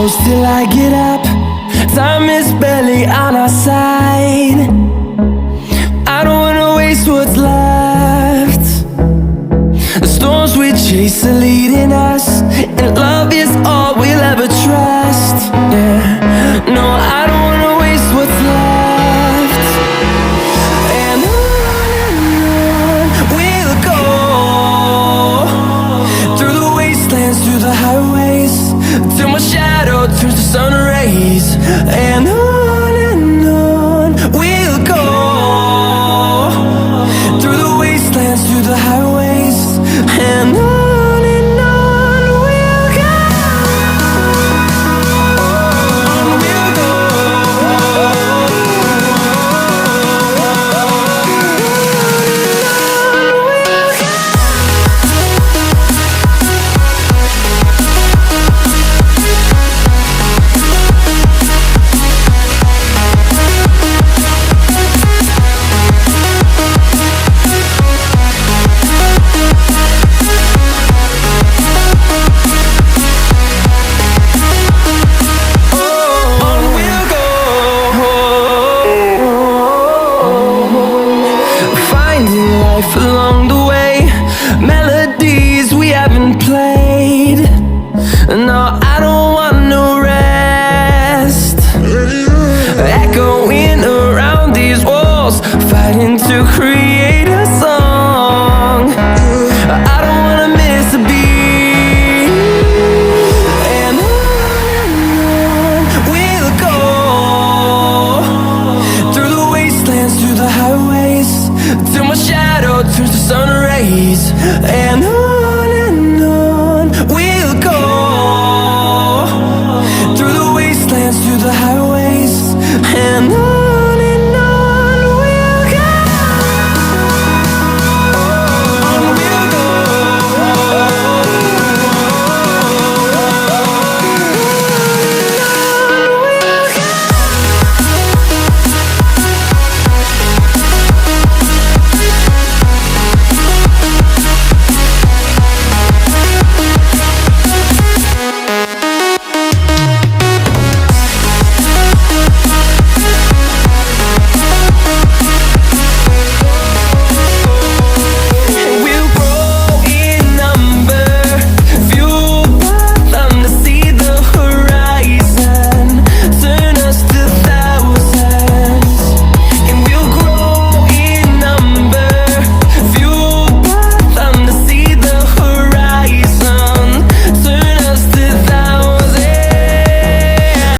close till I get up. Time is barely on our side. I don't wanna waste what's left. The storms we chase are leading us, and love is all we'll ever trust. Yeah, no, I don't wanna waste what's left. And on we'll go, through the wastelands, through the highways, till my shadow turns to sun rays. And on we'll go, through the wastelands, through the highways, and on we'll go. On we'll go. Along the way, melodies we haven't played. No, I don't want no rest. Echoing around these walls, fighting to create a song. I don't wanna miss a beat. And on we'll go, through the wastelands, through the highways, till my shadow turns to sun rays. And